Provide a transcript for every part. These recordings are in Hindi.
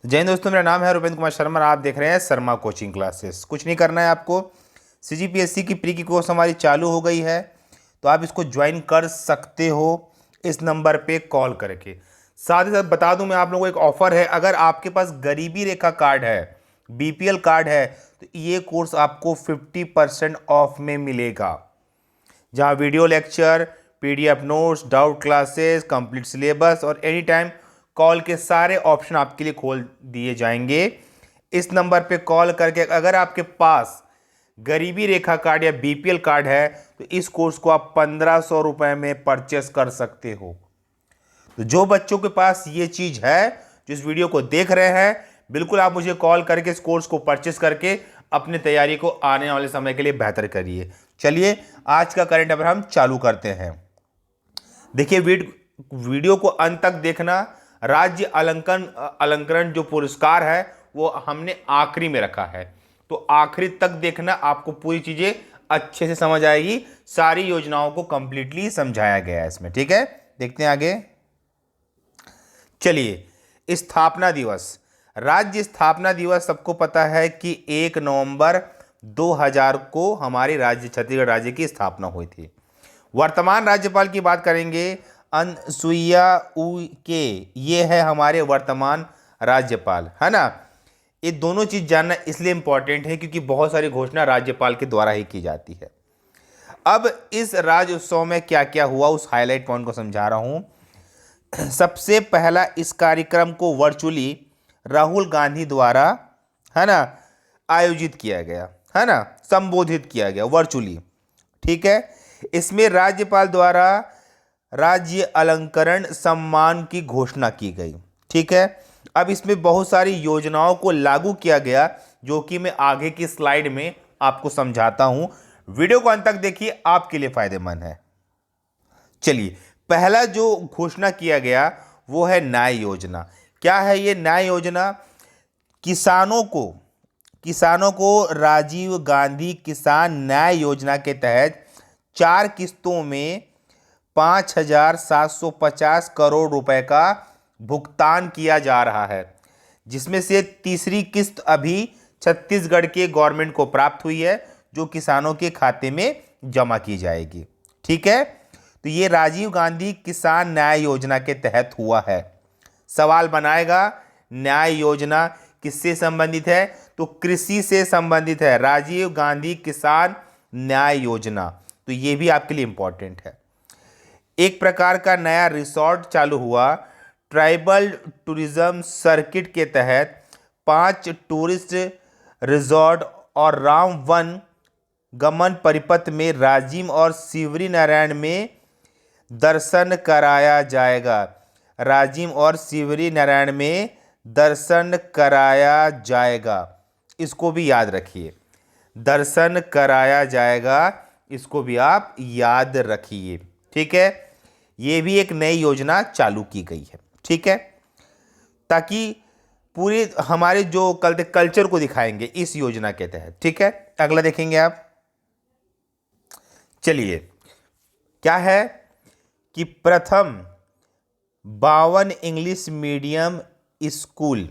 जय हिंद दोस्तों, मेरा नाम है रुपेंद्र कुमार शर्मा और आप देख रहे हैं शर्मा कोचिंग क्लासेस। कुछ नहीं करना है आपको। सीजीपीएससी की प्री की कोर्स हमारी चालू हो गई है, तो आप इसको ज्वाइन कर सकते हो इस नंबर पे कॉल करके। साथ ही साथ बता दूं मैं आप लोगों को एक ऑफर है, अगर आपके पास गरीबी रेखा कार्ड है, बीपीएल कार्ड है, तो ये कोर्स आपको 50% ऑफ में मिलेगा, जहाँ video lecture, PDF notes, doubt classes, complete syllabus और एनी टाइम कॉल के सारे ऑप्शन आपके लिए खोल दिए जाएंगे। इस नंबर पे कॉल करके अगर आपके पास गरीबी रेखा कार्ड या बीपीएल कार्ड है तो इस कोर्स को आप 1500 रुपए में परचेस कर सकते हो। तो जो बच्चों के पास ये चीज है, जो इस वीडियो को देख रहे हैं, बिल्कुल आप मुझे कॉल करके इस कोर्स को परचेस करके अपनी तैयारी को आने वाले समय के लिए बेहतर करिए। चलिए आज का करंट अफेयर हम चालू करते हैं। देखिए वीडियो को अंत तक देखना। राज्य अलंकरण जो पुरस्कार है वो हमने आखिरी में रखा है, तो आखिरी तक देखना, आपको पूरी चीजें अच्छे से समझ आएगी। सारी योजनाओं को कंप्लीटली समझाया गया है इसमें। ठीक है, देखते हैं आगे। चलिए, स्थापना दिवस। राज्य स्थापना दिवस सबको पता है कि 1 नवंबर 2000 को हमारे राज्य छत्तीसगढ़ राज्य की स्थापना हुई थी। वर्तमान राज्यपाल की बात करेंगे, अनसुईया उइके, ये है हमारे वर्तमान राज्यपाल, है ना। ये दोनों चीज जानना इसलिए इंपॉर्टेंट है क्योंकि बहुत सारी घोषणा राज्यपाल के द्वारा ही की जाती है। अब इस राज्य उत्सव में क्या क्या हुआ उस हाईलाइट पॉइंट को समझा रहा हूं। सबसे पहला, इस कार्यक्रम को वर्चुअली राहुल गांधी द्वारा, है ना, आयोजित किया गया, है ना, संबोधित किया गया वर्चुअली। ठीक है, इसमें राज्यपाल द्वारा राज्य अलंकरण सम्मान की घोषणा की गई। ठीक है, अब इसमें बहुत सारी योजनाओं को लागू किया गया, जो कि मैं आगे की स्लाइड में आपको समझाता हूं। वीडियो को अंत तक देखिए, आपके लिए फायदेमंद है। चलिए, पहला जो घोषणा किया गया वो है न्याय योजना। क्या है ये न्याय योजना? किसानों को राजीव गांधी किसान न्याय योजना के तहत 4 किस्तों में 5,750 करोड़ रुपए का भुगतान किया जा रहा है, जिसमें से तीसरी किस्त अभी छत्तीसगढ़ के गवर्नमेंट को प्राप्त हुई है, जो किसानों के खाते में जमा की जाएगी। ठीक है, तो ये राजीव गांधी किसान न्याय योजना के तहत हुआ है। सवाल बनाएगा, न्याय योजना किससे संबंधित है? तो कृषि से संबंधित है, राजीव गांधी किसान न्याय योजना। तो ये भी आपके लिए इंपॉर्टेंट है। एक प्रकार का नया रिसोर्ट चालू हुआ। ट्राइबल टूरिज्म सर्किट के तहत 5 टूरिस्ट रिजॉर्ट और राम वन गमन परिपथ में राजिम और शिवरी नारायण में दर्शन कराया जाएगा। राजिम और शिवरी नारायण में दर्शन कराया जाएगा, इसको भी याद रखिए। दर्शन कराया जाएगा, इसको भी आप याद रखिए। ठीक है, ये भी एक नई योजना चालू की गई है। ठीक है, ताकि पूरे हमारे जो कल्चर को दिखाएंगे इस योजना के तहत। ठीक है, अगला देखेंगे आप। चलिए, क्या है कि प्रथम 52 इंग्लिश मीडियम स्कूल,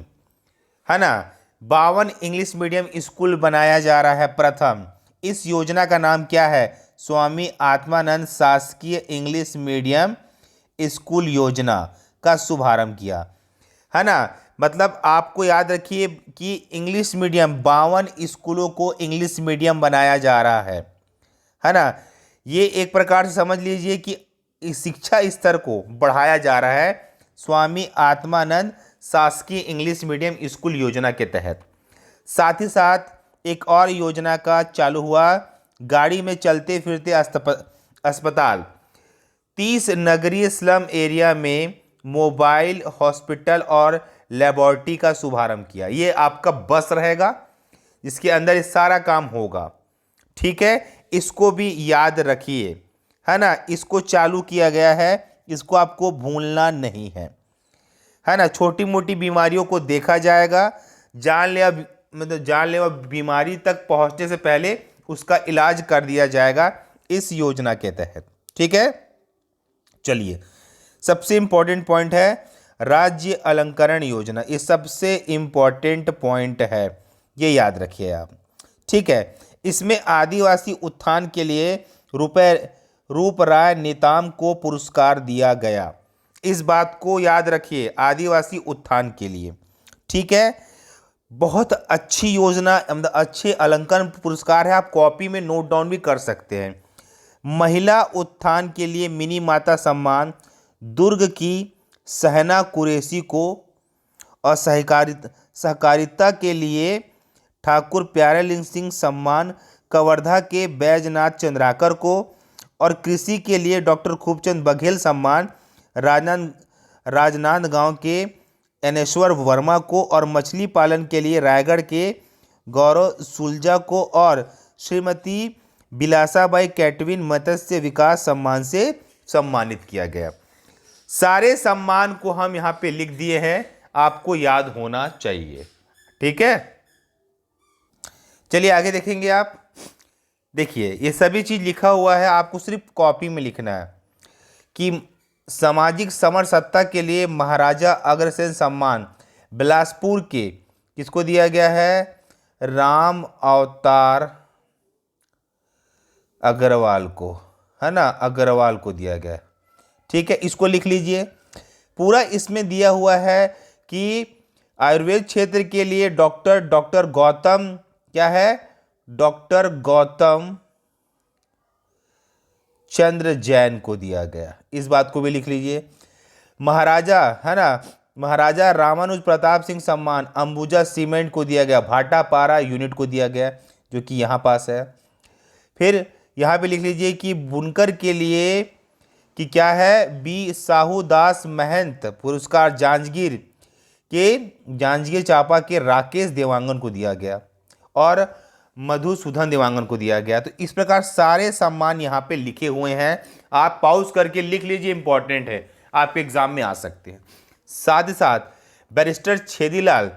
है ना, 52 इंग्लिश मीडियम स्कूल बनाया जा रहा है प्रथम। इस योजना का नाम क्या है? स्वामी आत्मानंद शासकीय इंग्लिश मीडियम स्कूल योजना का शुभारंभ किया, है ना। मतलब आपको याद रखिए कि इंग्लिश मीडियम 52 स्कूलों को इंग्लिश मीडियम बनाया जा रहा है ना। ये एक प्रकार से समझ लीजिए कि शिक्षा स्तर को बढ़ाया जा रहा है स्वामी आत्मानंद शासकीय इंग्लिश मीडियम स्कूल योजना के तहत। साथ ही साथ एक और योजना का चालू हुआ, गाड़ी में चलते फिरते अस्पताल। 30 नगरीय स्लम एरिया में मोबाइल हॉस्पिटल और लेबोरेटरी का शुभारंभ किया। ये आपका बस रहेगा जिसके अंदर ये सारा काम होगा। ठीक है, इसको भी याद रखिए, है ना। इसको चालू किया गया है, इसको आपको भूलना नहीं है ना। छोटी मोटी बीमारियों को देखा जाएगा, जानलेवा बीमारी तक पहुंचने से पहले उसका इलाज कर दिया जाएगा इस योजना के तहत। ठीक है, चलिए, सबसे इंपॉर्टेंट पॉइंट है, राज्य अलंकरण योजना, ये सबसे इम्पोर्टेंट पॉइंट है, ये याद रखिए आप। ठीक है, इसमें आदिवासी उत्थान के लिए रूपराय नेताम को पुरस्कार दिया गया। इस बात को याद रखिए, आदिवासी उत्थान के लिए। ठीक है, बहुत अच्छी योजना, मतलब अच्छे अलंकरण पुरस्कार है, आप कॉपी में नोट डाउन भी कर सकते हैं। महिला उत्थान के लिए मिनी माता सम्मान, दुर्ग की सहना कुरैशी को, और सहकारिता के लिए ठाकुर प्यारेलाल सिंह सम्मान कवर्धा के बैजनाथ चंद्राकर को, और कृषि के लिए डॉक्टर खूबचंद बघेल सम्मान राजनांदगांव के एनेश्वर वर्मा को, और मछली पालन के लिए रायगढ़ के गौरव सुलझा को, और श्रीमती बिलासाबाई कैटविन मत्स्य विकास सम्मान से सम्मानित किया गया। सारे सम्मान को हम यहाँ पे लिख दिए हैं, आपको याद होना चाहिए। ठीक है, चलिए आगे देखेंगे आप। देखिए ये सभी चीज लिखा हुआ है, आपको सिर्फ कॉपी में लिखना है कि सामाजिक समरसत्ता के लिए महाराजा अग्रसेन सम्मान बिलासपुर के किसको दिया गया है, राम अवतार अग्रवाल को, है ना, अग्रवाल को दिया गया। ठीक है, इसको लिख लीजिए। पूरा इसमें दिया हुआ है कि आयुर्वेद क्षेत्र के लिए डॉक्टर गौतम, क्या है, डॉक्टर गौतम चंद्र जैन को दिया गया। इस बात को भी लिख लीजिए। महाराजा, है ना, महाराजा रामानुज प्रताप सिंह सम्मान अंबुजा सीमेंट को दिया गया, भाटापारा यूनिट को दिया गया, जो कि यहाँ पास है। फिर यहाँ पे लिख लीजिए कि बुनकर के लिए कि क्या है, बी साहूदास महंत पुरस्कार जांजगीर चांपा के राकेश देवांगन को दिया गया, और मधुसूदन देवांगन को दिया गया। तो इस प्रकार सारे सम्मान यहाँ पे लिखे हुए हैं, आप पॉज करके लिख लीजिए, इंपॉर्टेंट है, आपके एग्जाम में आ सकते हैं। साथ ही साथ बैरिस्टर छेदीलाल,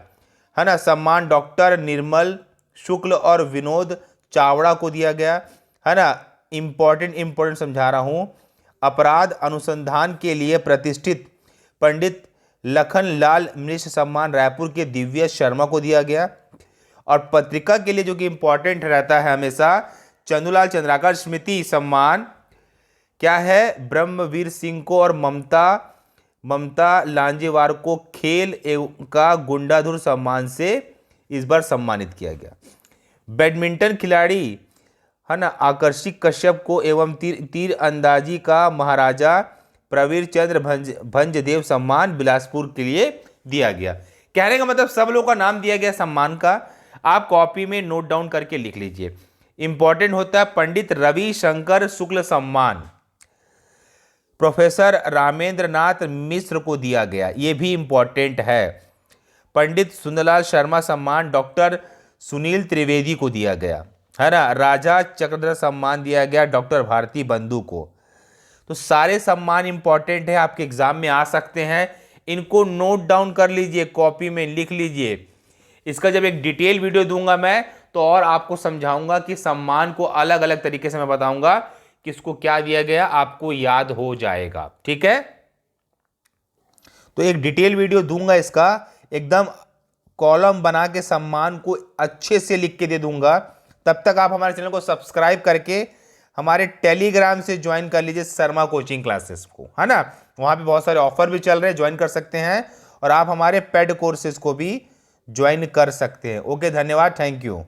है ना, सम्मान डॉक्टर निर्मल शुक्ल और विनोद चावड़ा को दिया गया, है ना। इंपॉर्टेंट समझा रहा हूँ। अपराध अनुसंधान के लिए प्रतिष्ठित पंडित लखनलाल मिश्र सम्मान रायपुर के दिव्य शर्मा को दिया गया, और पत्रिका के लिए जो कि इंपॉर्टेंट रहता है हमेशा, चंदूलाल चंद्राकर स्मृति सम्मान क्या है, ब्रह्मवीर सिंह को, और ममता लांजेवार को खेल का गुंडाधुर सम्मान से इस बार सम्मानित किया गया। बैडमिंटन खिलाड़ी, है ना, आकर्षि कश्यप को एवं तीर अंदाजी का महाराजा प्रवीर चंद्र भंजदेव सम्मान बिलासपुर के लिए दिया गया। कहने का मतलब सब लोगों का नाम दिया गया सम्मान का, आप कॉपी में नोट डाउन करके लिख लीजिए। इंपॉर्टेंट होता है पंडित रविशंकर शुक्ल सम्मान प्रोफेसर रामेंद्र नाथ मिश्र को दिया गया, ये भी इंपॉर्टेंट है। पंडित सुंदरलाल शर्मा सम्मान डॉक्टर सुनील त्रिवेदी को दिया गया, है ना। राजा चक्रधर सम्मान दिया गया डॉक्टर भारती बंधु को। तो सारे सम्मान इंपॉर्टेंट है, आपके एग्जाम में आ सकते हैं, इनको नोट डाउन कर लीजिए, कॉपी में लिख लीजिए। इसका जब एक डिटेल वीडियो दूंगा मैं, तो और आपको समझाऊंगा कि सम्मान को अलग अलग तरीके से मैं बताऊंगा किसको क्या दिया गया, आपको याद हो जाएगा। ठीक है, तो एक डिटेल वीडियो दूंगा, इसका एकदम कॉलम बना के सम्मान को अच्छे से लिख के दे दूंगा। तब तक आप हमारे चैनल को सब्सक्राइब करके हमारे टेलीग्राम से ज्वाइन कर लीजिए शर्मा कोचिंग क्लासेस को, है ना। वहाँ पे बहुत सारे ऑफर भी चल रहे हैं, ज्वाइन कर सकते हैं, और आप हमारे पेड कोर्सेज को भी ज्वाइन कर सकते हैं। ओके, धन्यवाद, थैंक यू।